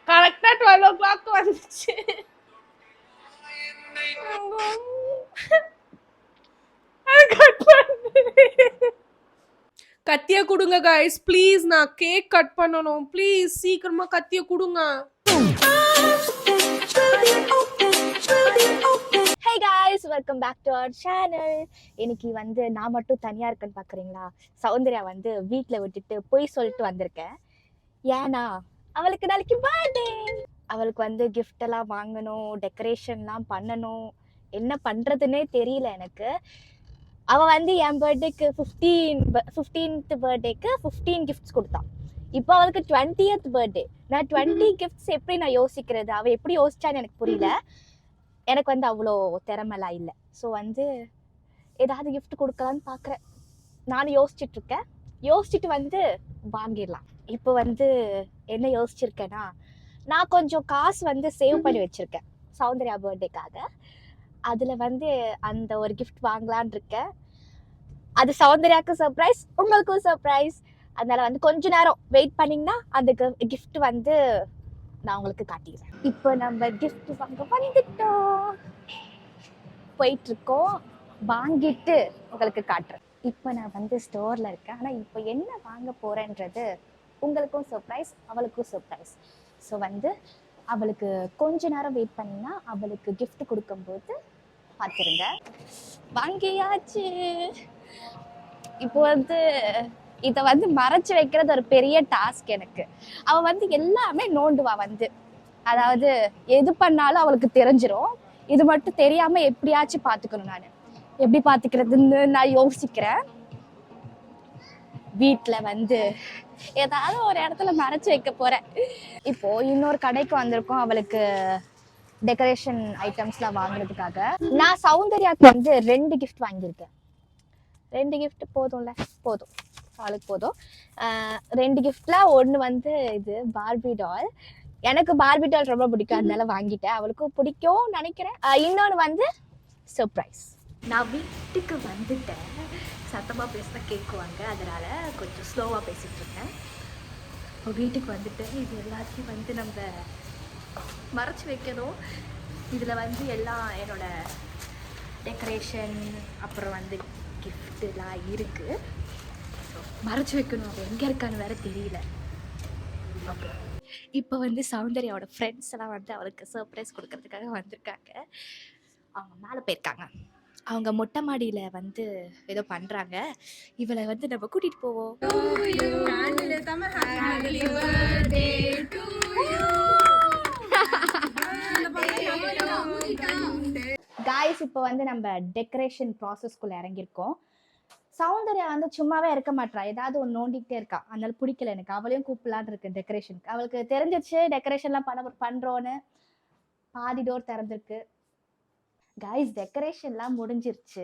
கரெக்டா 12 o'clock வந்துச்சு. கத்திய கொடுங்க கைஸ் ப்ளீஸ், நான் கேக் கட் பண்ணணும் ப்ளீஸ், சீக்கிரமா கத்திய கொடுங்க. Hey guys, welcome back to our channel. இன்னைக்கு வந்து நான் மட்டும் தனியா இருக்கேன்னு பாக்குறீங்களா? சௌந்தர்யா வந்து வீட்ல விட்டுட்டு போய் சொல்லிட்டு வந்திருக்கேன். ஏன்னா அவளுக்கு நாளைக்கு பர்த்டே. அவளுக்கு வந்து gift எல்லாம் வாங்கணும், டெக்கரேஷன்லாம் பண்ணணும், என்ன பண்றதுன்னே தெரியல எனக்கு. அவ வந்து என் பர்த்டேக்கு 15th பர்த்டேக்கு 15 கிஃப்ட்ஸ் கொடுத்தான். இப்போ அவளுக்கு 20th பர்த்டே. நான் 20 கிஃப்ட்ஸ் எப்படி நான் யோசிக்கிறது? அவ எப்படி யோசிச்சான்னு எனக்கு புரியல. எனக்கு வந்து அவ்வளோ திறமெல்லாம் இல்லை. ஸோ வந்து ஏதாவது கிஃப்ட் கொடுக்கலான்னு பார்க்குறேன். நானும் யோசிச்சுட்டு இருக்கேன். யோசிச்சுட்டு வந்து வாங்கிடலாம். இப்போ வந்து என்ன யோசிச்சிருக்கேன்னா, நான் கொஞ்சம் காசு வந்து சேவ் பண்ணி வச்சுருக்கேன் சௌந்தர்யா பர்த்டேக்காக. அதில் வந்து அந்த ஒரு கிஃப்ட் வாங்கலான் இருக்கேன். அது சௌந்தர்யாவுக்கும் சர்ப்ரைஸ், உங்களுக்கும் சர்ப்ரைஸ். அதனால வந்து கொஞ்ச நேரம் வெயிட் பண்ணிங்கன்னா அந்த கிஃப்ட் வந்து நான் உங்களுக்கு காட்டிடுறேன். இப்போ நம்ம கிஃப்ட் வாங்க வந்துட்டோம், போயிட்டு இருக்கோம். வாங்கிட்டு உங்களுக்கு காட்டுறேன். இப்போ நான் வந்து ஸ்டோரில் இருக்கேன். ஆனால் இப்போ என்ன வாங்க போகிறேன்றது உங்களுக்கும் சர்ப்ரைஸ், அவளுக்கும் சர்ப்ரைஸ். ஸோ வந்து அவளுக்கு கொஞ்ச நேரம் வெயிட் பண்ணிங்கன்னா அவளுக்கு கிஃப்ட் கொடுக்கும்போது பார்த்துருங்க. வாங்கியாச்சு. இப்போ வந்து இதை வந்து மறைச்சு வைக்கிறது ஒரு பெரிய டாஸ்க் எனக்கு. அவள் வந்து எல்லாமே நோண்டுவா வந்து, அதாவது எது பண்ணாலும் அவளுக்கு தெரிஞ்சிடும். இது மட்டும் தெரியாம எப்படியாச்சும் பார்த்துக்கணும். நான் எப்படி பார்த்துக்கிறதுன்னு நான் யோசிக்கிறேன். வீட்டில் வந்து ஏதாவது ஒரு இடத்துல மறைச்சு வைக்க போறேன். இப்போ இன்னொரு கடைக்கு வந்திருக்கோம் அவளுக்கு டெக்கரேஷன் ஐட்டம்ஸ்லாம் வாங்குறதுக்காக. நான் சௌந்தர்யாவுக்கு வந்து 2 கிஃப்ட் வாங்கியிருக்கேன். 2 கிஃப்ட் போதும்ல, போதும், அவளுக்கு போதும். 2 கிஃப்ட்ல ஒன்று வந்து இது பார்பி டால். எனக்கு பார்பி டால் ரொம்ப பிடிக்கும், அதனால வாங்கிட்டேன். அவளுக்கும் பிடிக்கும் நினைக்கிறேன். இன்னொன்று வந்து சர்ப்ரைஸ். நான் வீட்டுக்கு வந்துட்டேன். சத்தமாக பேசினா கேட்குவாங்க, அதனால கொஞ்சம் ஸ்லோவாக பேசிட்டு இருக்கேன். இப்போ வீட்டுக்கு வந்துட்டு இது எல்லாத்தையும் வந்து நம்ம மறைச்சி வைக்கணும். இதில் வந்து எல்லாம் என்னோட டெக்கரேஷன் அப்புறம் வந்து கிஃப்ட்டுலாம் இருக்குது. மறைச்சி வைக்கணும். அது எங்கே இருக்கான்னு வேறு தெரியல. ஓகே, இப்போ வந்து சௌந்தர்யாவோட ஃப்ரெண்ட்ஸ் எல்லாம் வந்து அவளுக்கு சர்ப்ரைஸ் கொடுக்கறதுக்காக வந்திருக்காங்க. அவங்க மேலே போயிருக்காங்க. அவங்க மொட்டை மாடியில் வந்து ஏதோ பண்ணுறாங்க. இவளை வந்து நம்ம கூட்டிகிட்டு போவோம். காய்ஸ், இப்போ வந்து நம்ம டெக்கரேஷன் ப்ராசஸ்க்குள்ளே இறங்கியிருக்கோம். சௌந்தர்யா வந்து சும்மாவே இருக்க மாட்டா, ஏதாவது ஒன்று நோண்டிக்கிட்டே இருக்கா. அதனால பிடிக்கல எனக்கு. அவளையும் கூப்பிடலான்னு இருக்கு டெக்கரேஷனுக்கு. அவளுக்கு தெரிஞ்சிருச்சு டெக்கரேஷன்லாம் பண்ணுறோன்னு. பாதி டோர் திறந்துருக்கு. காய்ஸ், டெக்கரேஷன்லாம் முடிஞ்சிருச்சு.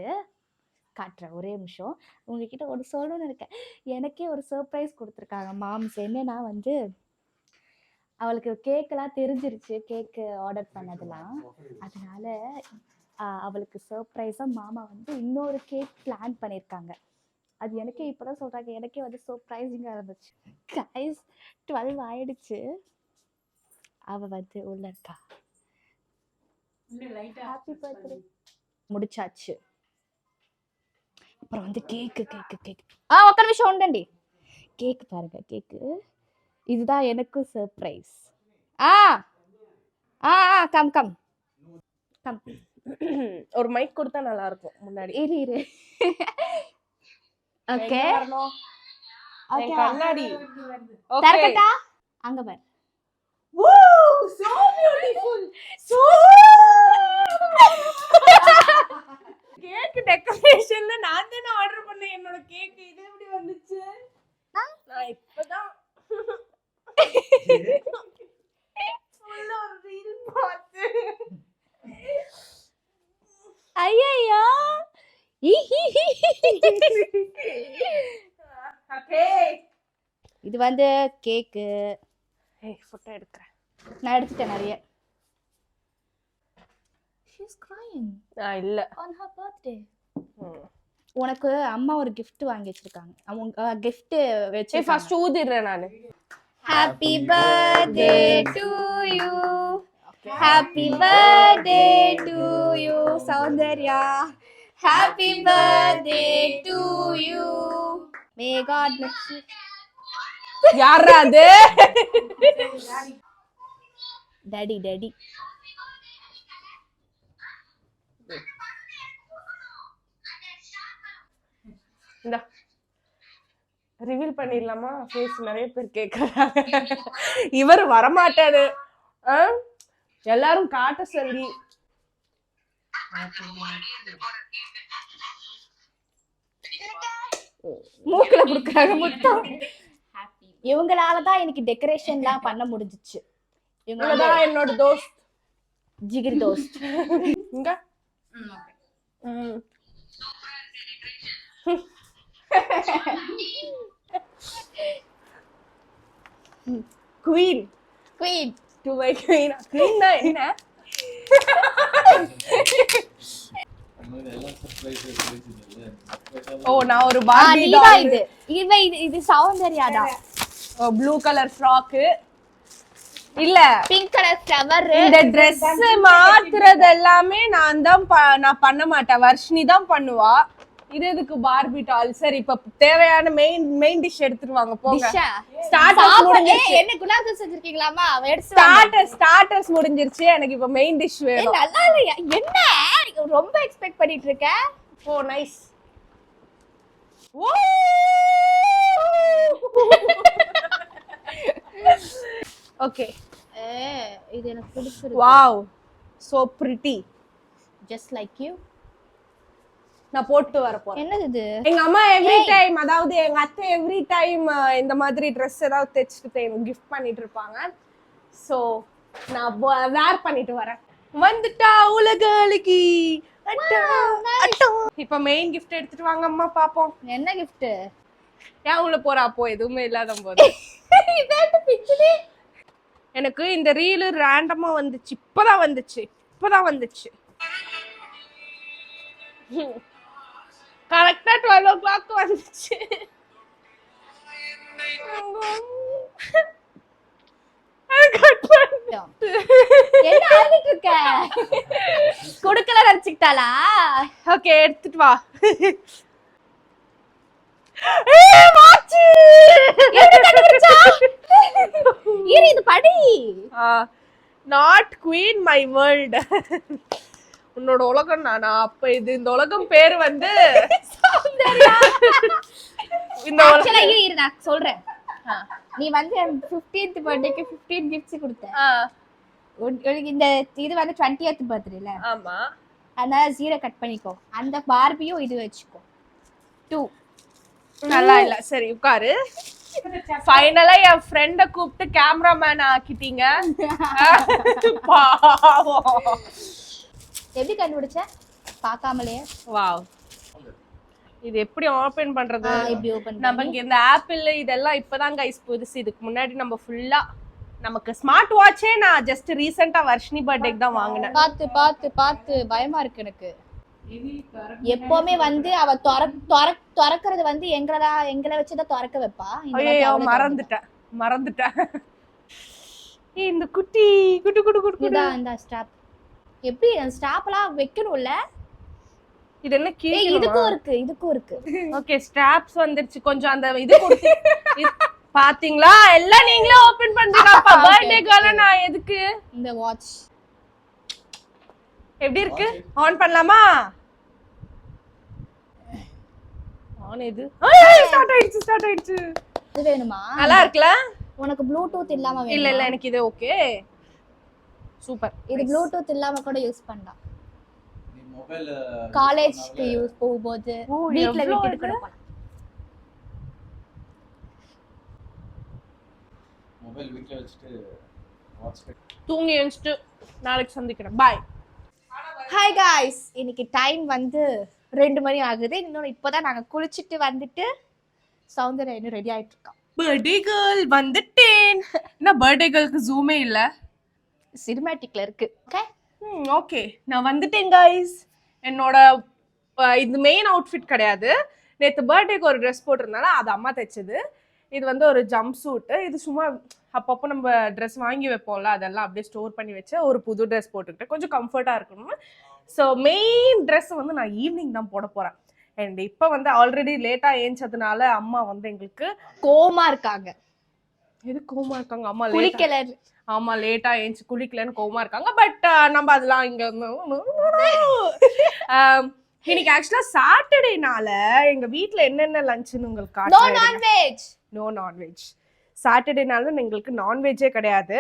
காட்டுறேன், ஒரே நிமிஷம். உங்ககிட்ட ஒரு சொல்லணும்னு இருக்கேன். எனக்கே ஒரு சர்ப்ரைஸ் கொடுத்துருக்காங்க மாம்ஸ். என்னன்னா வந்து அவளுக்கு கேக்கெல்லாம் தெரிஞ்சிருச்சு, கேக்கு ஆர்டர் பண்ணதெல்லாம். அதனால அவளுக்கு சர்ப்ரைஸாக மாமா வந்து இன்னொரு கேக் பிளான் பண்ணியிருக்காங்க. அது எனக்கே இப்போ தான் சொல்கிறாங்க. எனக்கே வந்து சர்ப்ரைசிங்காக இருந்துச்சு. கைஸ், 12 ஆயிடுச்சு. அவள் வந்து உள்ள இருக்கா. ஹாப்பி பர்த்டே முடிச்சாச்சு. அப்புறம் வந்து கேக்கு ஒக்க நிமிஷம் உண்டண்டி. கேக்கு பாருங்க, கேக்கு இதுதான் எனக்கும் சர்ப்ரைஸ். Come come come. ஒரு மைக் கொடுத்தா நல்லா இருக்கும் முன்னாடி. இரு ஓகே ஓகே, கண்ணாடி தரக்கட்டா. அங்க பாரு. so beautiful, so கேக் டெக்கரேஷன்ல நான் தான ஆர்டர் பண்ணேன் என்னோட கேக். இது எப்படி வந்துச்சு? நான் இப்பதான் உள்ள ஒரு ரீல் பார்த்து. ஐயோ, ஓகே, இது வந்து கேக்கு. போட்டோ எடுக்கிறேன். நான் எடுத்துட்டேன் நிறைய. She's crying. இல்ல, on her birthday. உனக்கு அம்மா ஒரு gift வாங்கி வச்சிருக்காங்க. அவங்க gift வெச்சு ஃபர்ஸ்ட் ஊதிறேன் நான். Happy birthday to you. Happy birthday to you, Saundarya. Happy birthday to you. May God bless you. யாரா அது? Daddy. இந்த ரிவீல் பண்ணிடலாமா? ஃபேஸ் நிறைய பேர் கேட்கறாங்க. இவர் வரமாட்டாரு. எல்லாரும் காட்ட சொல்லி மூக்குல குடுக்கறாங்க முத்தம். இவங்களாலதான் எனக்கு டெக்கரேஷன்லாம் பண்ண முடிஞ்சிச்சு. இவங்கதான் என்னோட தோஸ்த், ஜிகிர் தோஸ்த். இங்க queen to my queen. Queen தான் என்ன? ஓ நான் ஒரு பார்பி டால். இது சௌந்தர்யா தான். ப்ளூ கலர் ஃப்ராக் இல்ல பிங்க் கலர் ஃப்ளவர். இந்த Dress மாத்துறது எல்லாமே நான் பண்ண மாட்டேன், வர்ஷினி தான் பண்ணுவா. இது எதுக்கு பார்பி டால்? சரி இப்ப தேவையான மெயின் டிஷ் எடுத்துட்டு போங்க. ஸ்டார்டர்ஸ் முடிஞ்சிருச்சு. என்ன குலாப் ஜாமுன் செஞ்சிருக்கீங்களாமா? எடுத்து ஸ்டார்டர்ஸ் முடிஞ்சிருச்சு. எனக்கு இப்ப மெயின் டிஷ் வேணும். நல்லா இல்லையா? என்ன ரொம்ப எக்ஸ்பெக்ட் பண்ணிட்டு இருக்க? Oh nice. Oh okay. இது எனக்கு பிடிச்சிருக்கு. Wow so pretty. Just like you. நான் போட்டு வர போறேன். என்னது இது? எங்க அம்மா எவ்ரி டைம், அதாவது எங்க அத்தை எவ்ரி டைம் இந்த மாதிரி Dress ஏதாவது தைச்சிட்டு எனக்கு gift பண்ணிட்டு இருப்பாங்க. சோ நான் வேர் பண்ணிட்டு வரேன். வந்துட்டா உலக அழகி. இப்ப மெயின் gift எடுத்துட்டு வாங்க அம்மா பாப்போம். என்ன gift? ஏன் உள்ள போறா? அப்போ எதுவுமே இல்லாத போது எனக்கு இந்த ரீல் ரேண்டமா வந்துச்சு. இப்பதான் வந்துச்சு. கரெக்டா 12 o'clock வந்துச்சு. என்ன ஆகிட்டு இருக்க? குடுக்கல நினைச்சுக்கிட்டாளா? ஓகே எடுத்துட்டு வா. இது படி. Not queen my world. உன்னோட உலகம் நானா? அப்ப இது இந்த உலகம் பேரு வந்து சௌந்தர்யா. இந்த ஆக்சுவலா இரு நான் சொல்றேன். நீ வந்து 15th பர்த்டேக்கு 15 கிஃப்ட்ஸ் கொடுத்த. உனக்கு இந்த இது வந்து 20th பர்த்டேல. ஆமா. அதனால 0 கட் பண்ணிக்கோ. அந்த பார்பியும் இது வச்சுக்கோ. 2 நல்லா இல்ல. சரி உட்காரு. ஃபைனலா என் ஃப்ரெண்ட கூப்பிட்டு கேமராமேன் ஆக்கிட்டீங்க. எப்படி கண்டுபிடிச்ச? பார்க்காமலே. வாவ். இது எப்படி ஓபன் பண்றது? எப்படி ஓபன்? நமக்கு இந்த ஆப்பிள் இதெல்லாம் இப்பதான் கைஸ் புதுசு. இதுக்கு முன்னாடி நம்ம ஃபுல்லா நமக்கு ஸ்மார்ட் வாட்சே நான் ஜஸ்ட் ரீசெண்டா வர்ஷினி பர்த்டேக்கு தான் வாங்கினேன். பார்த்து பயமா இருக்கு எனக்கு. எப்பவுமே வந்து அவ திறக்கிறது வந்து எங்களை வச்சுதான் திறக்க வைப்பா. ஐயோ மறந்துட்டேன். இந்த குட்டி இந்த ஸ்டாப் எப்படி அந்த ஸ்டாப்லாம் வைக்கணும்ல? இது என்ன கீழே? இதுக்கும் இருக்கு. ஓகே ஸ்ட்ராப்ஸ் வந்துருச்சு. கொஞ்சம் அந்த இது கொடுத்து பாத்தீங்களா? எல்லாம் நீங்களே ஓபன் பண்றீங்க. அப்ப பர்த்டேக்கால நான் எதுக்கு இந்த வாட்ச் எப்படி இருக்கு? ஆன் பண்ணலாமா? ஆன் இது ஸ்டார்ட் ஆயிடுச்சு. இது வேணுமா? நல்லா இருக்குல? உனக்கு ப்ளூடூத் இல்லாம வேணுமா? இல்ல எனக்கு இது ஓகே. சூப்பர். இது ப்ளூடூத் இல்லாம கூட யூஸ் பண்ணலாம். நீ மொபைல் காலேஜ்க்கு யூஸ் போகும்போது வீட்ல விட்டுட்டு கூட போலாம். மொபைல் வீட்ல வச்சிட்டு வாட்ச் தூங்கி எழுந்துட்டு நாளைக்கு சந்திக்கிறேன். பை. ஹாய் காய்ஸ், இன்னைக்கு டைம் வந்து 2 மணி ஆகுது. இன்னும் இப்போதான் நாங்கள் குளிச்சுட்டு வந்துட்டு சௌந்தர்யா இன்னும் ரெடி ஆகிட்டு இருக்கோம். பர்த்டே கேர்ள் வந்துட்டேன். என்ன பர்த்டே கேர்ளுக்கு ஜூமே இல்லை, சினிமேட்டிக்ல இருக்கு. ஓகே ஓகே நான் வந்துட்டேன் காய்ஸ். என்னோட இது மெயின் அவுட்ஃபிட் கிடையாது. நேற்று பர்த்டேக்கு ஒரு ட்ரெஸ் போட்டிருந்தாலும் அது அம்மா தைச்சது. இது வந்து ஒரு ஜம்ப் சூட்டு. இது சும்மா அப்பப்போ நம்ம ட்ரெஸ் வாங்கி வைப்போம்ல, அதெல்லாம் அப்படியே ஸ்டோர் பண்ணி வச்சு ஒரு புது ட்ரெஸ் போட்டுக்கிட்டு கொஞ்சம் கம்ஃபர்ட்டாக இருக்கணும். ஸோ மெயின் ட்ரெஸ் வந்து நான் ஈவினிங் தான் போட போகிறேன். அண்ட் இப்போ வந்து ஆல்ரெடி லேட்டாக ஏஞ்சதுனால அம்மா வந்து எங்களுக்கு கோமா இருக்காங்க. எது கோமா இருக்காங்க? அம்மா குளிக்கல. ஆமா, லேட்டா ஏஞ்சி குளிக்கலன்னு கோமா இருக்காங்க. பட் நம்ம அதெல்லாம் இங்க இன்னைக்கு ஆக்சுவலா சாட்டர்டேனால எங்க வீட்ல என்னென்ன லஞ்ச்னு உங்களுக்கு காட்டுறேன். No non veg. சாட்டர்டேனால எங்களுக்கு நான்வெஜ்ஜே கிடையாது.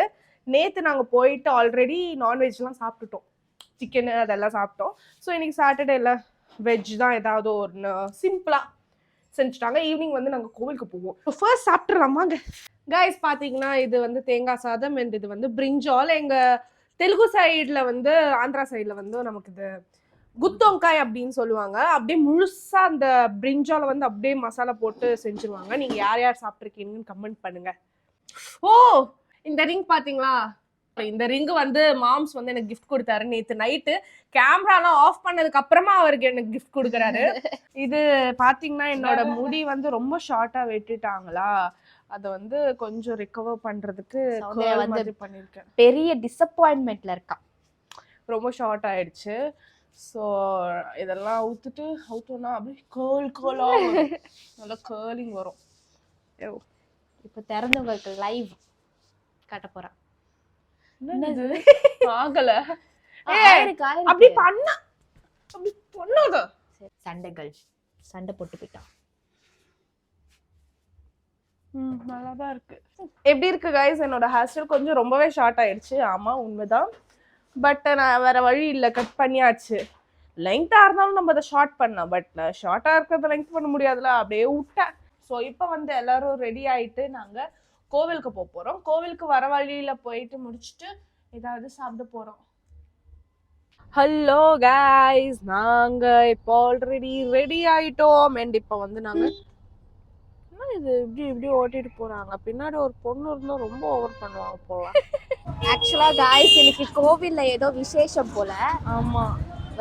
நேத்து நாங்க போயிட்டு ஆல்ரெடி நான்வெஜ்லாம் சாப்பிட்டுட்டோம், சிக்கன் அதெல்லாம் சாப்பிட்டோம். ஸோ இன்னைக்கு சாட்டர்டேல வெஜ் தான், ஏதாவது ஒரு சிம்பிளா செஞ்சுட்டாங்க. ஈவினிங் வந்து நாங்கள் கோவிலுக்கு போவோம். ஃபர்ஸ்ட் சாப்பிட்றலாமாங்க கைஸ். பார்த்தீங்கன்னா இது வந்து தேங்காய் சாதம் அண்ட் இது வந்து பிரிஞ்சால். எங்கள் தெலுங்கு சைடில் வந்து ஆந்திரா சைடில் வந்து நமக்கு இது குத்தொங்காய் அப்படின்னு சொல்லுவாங்க. அப்படியே முழுசாக அந்த பிரிஞ்சாலை வந்து அப்படியே மசாலா போட்டு செஞ்சுருவாங்க. நீங்கள் யார் யார் சாப்பிட்ருக்கீங்கன்னு கமெண்ட் பண்ணுங்க. ஓ, இந்த ரிங் பார்த்தீங்களா? இந்த ரிங்கு வந்து மாம்ஸ் வந்து எனக்கு கிஃப்ட் கொடுத்தாரு நேற்று நைட்டு. கேமராலாம் ஆஃப் பண்ணதுக்கு அப்புறமா அவருக்கு எனக்கு கிஃப்ட் கொடுக்குறாரு. இது பாத்தீங்கன்னா என்னோட முடி வந்து ரொம்ப ஷார்ட்டா வெட்டிட்டாங்களா, அதை வந்து கொஞ்சம் ரிகவர் பண்றதுக்கு வந்து பண்ணிருக்கேன். பெரிய டிசப்பாயின்மெண்ட்ல இருக்கா, ரொம்ப ஷார்ட் ஆயிடுச்சு. ஸோ இதெல்லாம் அவுத்தோம்னா அப்படியே கேர்லா நல்லா கேர்லிங் வரும். இப்போ திறந்தவங்களுக்கு லைவ் காட்ட போறேன். ஆகல அப்படி பண்ண அப்படி பண்ணாத. சண்டை போட்டு போயிட்டான். நல்லாதான் இருக்கு. எப்படி இருக்கு கைஸ்? என்னோட ஹேர் ஸ்டைல் கொஞ்சம் ரொம்பவே ஷார்ட் ஆயிடுச்சு. ஆமா, உண்மைதான். பட் நான் வேற வழி இல்லை, கட் பண்ணியாச்சு. லெங்க்தா இருந்தாலும் நம்ம அதை ஷார்ட் பண்ணலாம். பட் நான் ஷார்ட்டா இருக்கிறத லெங்க் பண்ண முடியாதுல, அப்படியே விட்டேன். ஸோ இப்போ வந்து எல்லாரும் ரெடி ஆயிட்டு நாங்க கோவிலுக்கு போறோம். கோவிலுக்கு வர வழியில போயிட்டு முடிச்சுட்டு ஏதாவது சாப்பிட போறோம். ஹலோ கைஸ், நாங்க இப்போ ஆல்ரெடி ரெடி ஆயிட்டோம். அண்ட் இப்போ வந்து நாங்க இது இப்படி ஓட்டிட்டு போறாங்க. பின்னாடி ஒரு பொண்ணு இருந்தா ரொம்ப ஓவர் பண்ணுவாங்க போல. ஆக்சுவலா கைஸ் இன்னைக்கு கோவில்ல ஏதோ விசேஷம் போல. ஆமா,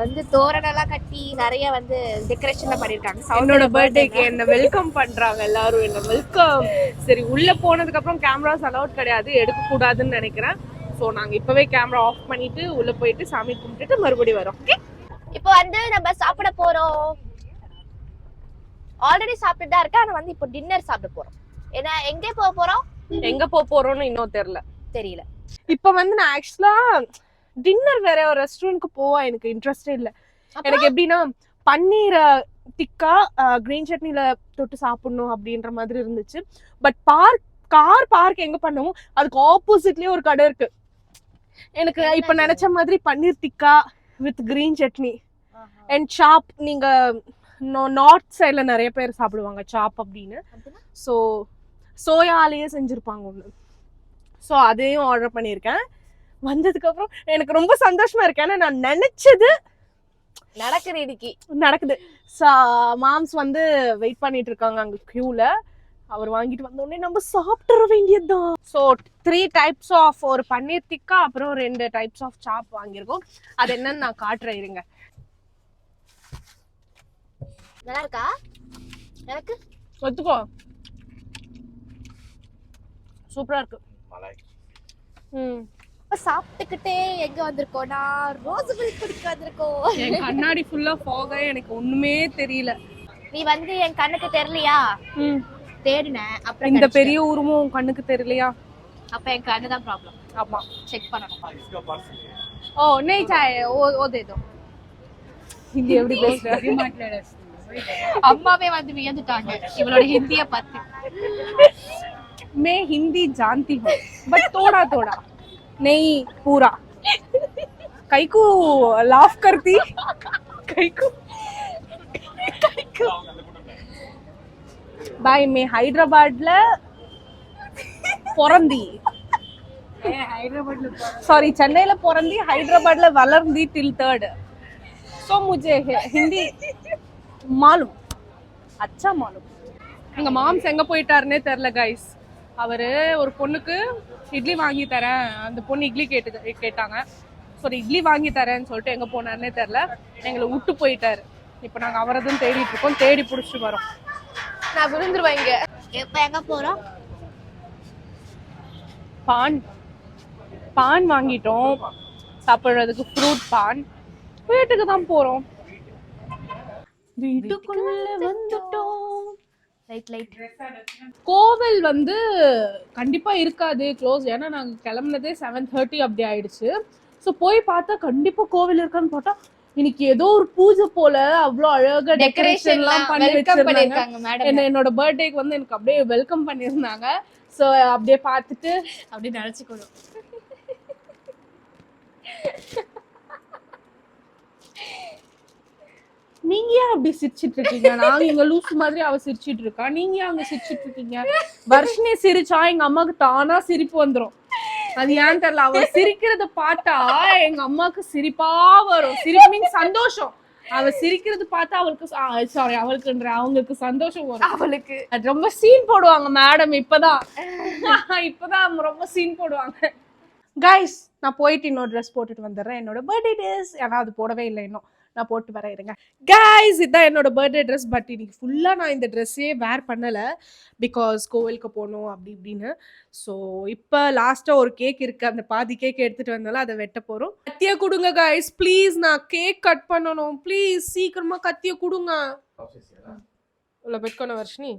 வந்து தோரணெல்லாம் கட்டி நிறைய வந்து டெக்கரேஷன்லாம் பண்ணிருக்காங்க. என்னோட பர்த்டேக்கு என்ன வெல்கம் பண்றாங்க எல்லாரும். என்ன வெல்கம். சரி, உள்ள போனதுக்கு அப்புறம் கேமராஸ் அலௌட் கிடையாது, எடுக்க கூடாதுன்னு நினைக்கிறேன். ஸோ நாங்க இப்பவே கேமரா ஆஃப் பண்ணிட்டு உள்ள போயிட்டு சாமி கும்பிட்டுட்டு மறுபடியும் வரோம். இப்போ வந்து நம்ம சாப்பிட போறோம். ஆல்ரெடி சாப்பிட்டு தான் இருக்கேன். ஆனா வந்து இப்போ டின்னர் சாப்பிட போறோம். ஏன்னா எங்க போக போறோம்னு இன்னும் தெரியல. இப்போ வந்து நான் ஆக்சுவலா டின்னர் வேற ஒரு ரெஸ்டாரண்ட்க்கு போவா எனக்கு இன்ட்ரெஸ்டே இல்லை. எனக்கு எப்படின்னா பன்னீர் டிக்கா கிரீன் சட்னில தொட்டு சாப்பிடணும் அப்படின்ற மாதிரி இருந்துச்சு. பட் கார் பார்க் எங்க பண்ணவும் அதுக்கு ஆப்போசிட்லயே ஒரு கடை இருக்கு. எனக்கு இப்ப நினைச்ச மாதிரி paneer tikka with green chutney and chaap. நீங்க நார்த் சைட்ல நிறைய பேர் சாப்பிடுவாங்க சாப் அப்படின்னு. ஸோ சோயாலேயே செஞ்சிருப்பாங்க ஒன்று. ஸோ அதையும் ஆர்டர் பண்ணியிருக்கேன். வந்ததுக்கு அப்புறம் எனக்கு ரொம்ப சந்தோஷமா இருக்கு. ஏன்னா நான் நினைச்சது நடக்குது. மாம்ஸ் வந்து வெயிட் பண்ணிட்டு இருக்காங்க அங்க கியூல. அவர் வாங்கிட்டு வந்த உடனே நம்ம சாப்பிட்டுற வேண்டியதுதான். ஸோ 3 types ஆஃப் ஒரு பன்னீர் டிக்கா அப்புறம் 2 types ஆஃப் சாப் வாங்கியிருக்கோம். அது என்னன்னு நான் காட்டுறேன் இருங்க. நல்லா இருக்கா? எனக்கு ஒத்துக்கோ, சூப்பரா இருக்கு. சாப்பிட்டுக்கிட்டே எங்க வந்திருக்கோம்னா ரோஸ் மில்க் குடிக்க வந்திருக்கோம். என் கண்ணாடி ஃபுல்லா ஃபாக் ஆகி எனக்கு ஒண்ணுமே தெரியல. நீ வந்து என் கண்ணுக்கு தெரியலையா? தேடினேன். அப்புறம் இந்த பெரிய உருவம் கண்ணுக்கு தெரியலையா? அப்ப என் கண்ணு தான் ப்ராப்ளம். ஆமா, செக் பண்ணணும். ஓ नहीं चाहिए, वो दे दो. हिंदी எப்படி பேசுற? அம்மாவே வந்து வியந்துட்டாங்க இவளோட ஹிந்தியை பார்த்து. मैं हिंदी जानती हूँ बट थोड़ा थोड़ा नहीं पूरा. कैकू लाफ करती कैकू बाय. मैं हैदराबादல பொறந்தி, सॉरी சென்னையில பொறந்தி ஹைதராபாத்ல வளர்ந்தி till 3rd. so मुझे हिंदी मालूम, अच्छा मालूम. எங்க மாம்ஸ் எங்க போயிட்டாருன்னே தெரியல கைஸ். அவரு ஒரு பொண்ணுக்கு இட்லி வாங்கி தரேன், அந்த பொண்ணு இட்லி கேட்டாங்க. சரி இட்லி வாங்கி தரேன்னு சொல்லிட்டு எங்க போனாருன்னே தெரியல, எங்களை விட்டு போயிட்டாரு. இப்போ நாங்க அவரதும் தேடிட்டு இருக்கோம். தேடி பிடிச்சிட்டு வரோம். நான் விழுந்துருவேன் இங்க. இப்போ எங்க போறோம்? பான் வாங்கிட்டோம் சாப்பிடுறதுக்கு, ஃப்ரூட் பான். வீட்டுக்கு தான் போறோம். வீட்டுக்குள்ள வந்துட்டோம். லைட் கோவில் வந்து கண்டிப்பா இருக்காது, க்ளோஸ். ஏன்னா நாங்க கிளம்புனதே 7:30 அப்படி ஆயிடுச்சு. ஸோ போய் பார்த்தா கண்டிப்பா கோவில் இருக்கான்னு பார்த்தா இன்னைக்கு ஏதோ ஒரு பூஜை போல அவ்வளோ அழகா டெக்கரேஷன் எல்லாம் பண்ணி வச்சிருக்காங்க. மேடம். என்னோட பர்த்டேக்கு வந்து எனக்கு அப்படியே வெல்கம் பண்ணியிருந்தாங்க. ஸோ அப்படியே பார்த்துட்டு அப்படியே நினைச்சுக்கணும். நீங்க ஏன் அப்படி சிரிச்சிட்டு இருக்கீங்க? நாங்க இங்க லூசு மாதிரி அவ சிரிச்சிட்டு இருக்கா, நீங்க ஏன் அங்க சிரிச்சிட்டு இருக்கீங்க? வர்ஷினி சிரிச்சா எங்க அம்மாக்கு தானா சிரிப்பு வந்துரும். அது ஏன் தெரியல, அவ சிரிக்கிறத பார்த்தா எங்க அம்மாக்கு சிரிப்பா வரும். சிரிப்பு மீன் சந்தோஷம். அவ சிரிக்கிறது பார்த்தா அவளுக்கு சாரி அவங்களுக்கு சந்தோஷம் வரும். அவளுக்கு அது ரொம்ப சீன் போடுவாங்க மேடம். இப்பதான் ரொம்ப சீன் போடுவாங்க. கைஸ், நான் போயிட்டு இன்னொரு ட்ரெஸ் போட்டுட்டு வந்துடுறேன். என்னோட பர்த்டே ட்ரெஸ், ஏன்னா அது போடவே இல்லை இன்னும். நான் போட்டு வரேன் இருங்க. கைஸ், இதுதான் என்னோட பர்த்டே ட்ரெஸ். பட் இன்னைக்கு ஃபுல்லாக நான் இந்த ட்ரெஸ்ஸே வேர் பண்ணலை, பிகாஸ் கோவிலுக்கு போகணும் அப்படி இப்படின்னு. ஸோ இப்போ லாஸ்ட்டாக ஒரு கேக் இருக்குது, அந்த பாதி கேக் எடுத்துகிட்டு வந்தாலும் அதை வெட்ட போகிறோம். கத்தியை கொடுங்க கைஸ் ப்ளீஸ், நான் கேக் கட் பண்ணணும் ப்ளீஸ். சீக்கிரமாக கத்தியை கொடுங்க. உள்ள பெட்கோன வர்ஷினி,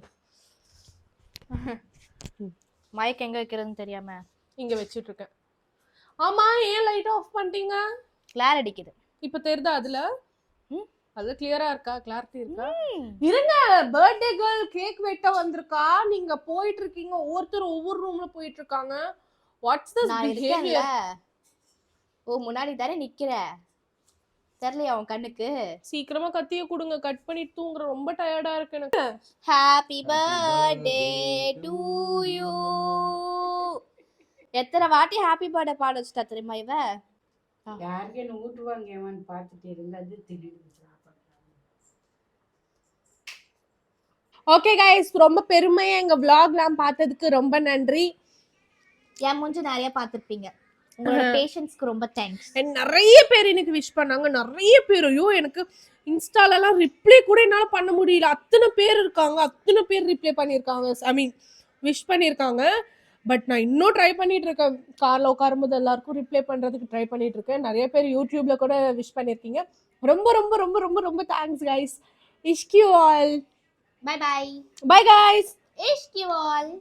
மைக் எங்க வைக்கிறதுன்னு தெரியாம இங்கே வச்சுட்டு இருக்கேன். ஆமா, ஏன் லைட் ஆஃப் பண்ணிட்டீங்க? கிளார் அடிக்குது. இப்ப தெரியுதா? அது கிளியரா இருக்கா? கிளாரிட்டி இருக்கா? இருங்க, பர்த்டே கேர்ள் கேக் வெட்ட வந்திருக்கா. நீங்க போயிட்டு இருக்கீங்க, ஒவ்வொருத்தர் ஒவ்வொரு ரூம்ல போயிட்டு இருக்காங்க. Watts this behaviour? ஓ, முன்னாடி தானே நிக்கிற, தெரியலையா உன் கண்ணுக்கு? சீக்கிரமா கத்திய கொடுங்க, கட் பண்ணி தூங்குற. ரொம்ப டயர்டா இருக்கு எனக்கு. Happy birthday to you. எத்தனை வாட்டி ஹாப்பி பர்த்டே பாட வச்சுட்டா தெரியுமா இவ? யாருக்கேன்னு ஊட்டுவாங்க ஏமான்னு பார்த்துட்டு இருந்தது திடீர்னு. ஓகே கைஸ், ரொம்ப பெருமையா எங்க vlogலாம் பார்த்ததுக்கு ரொம்ப நன்றி. என் மூஞ்சி நிறைய பார்த்திருப்பீங்க. உங்களோட பேஷன்ஸ்க்கு ரொம்ப தேங்க்ஸ். நிறைய பேர் எனக்கு விஷ் பண்ணாங்க, நிறைய பேர். ஐயோ, எனக்கு இன்ஸ்டாலலாம் ரிப்ளை கூட என்னால பண்ண முடியல. அத்தனை பேர் இருக்காங்க, அத்தனை பேர் ரிப்ளை பண்ணியிருக்காங்க, ஐ மீன் விஷ் பண்ணியிருக்காங்க. பட் நான் இன்னும் ட்ரை பண்ணிட்டு இருக்கேன். கார்ல உட்காரும்போது எல்லாருக்கும் ரிப்ளை பண்றதுக்கு ட்ரை பண்ணிட்டு இருக்கேன். நிறைய பேர் யூடியூப்ல கூட விஷ் பண்ணியிருக்கீங்க. ரொம்ப ரொம்ப ரொம்ப ரொம்ப ரொம்ப தேங்க்ஸ் கைஸ். இஷ்க் you all. Bye bye. Bye guys. இஷ்க் யூ ஆல்.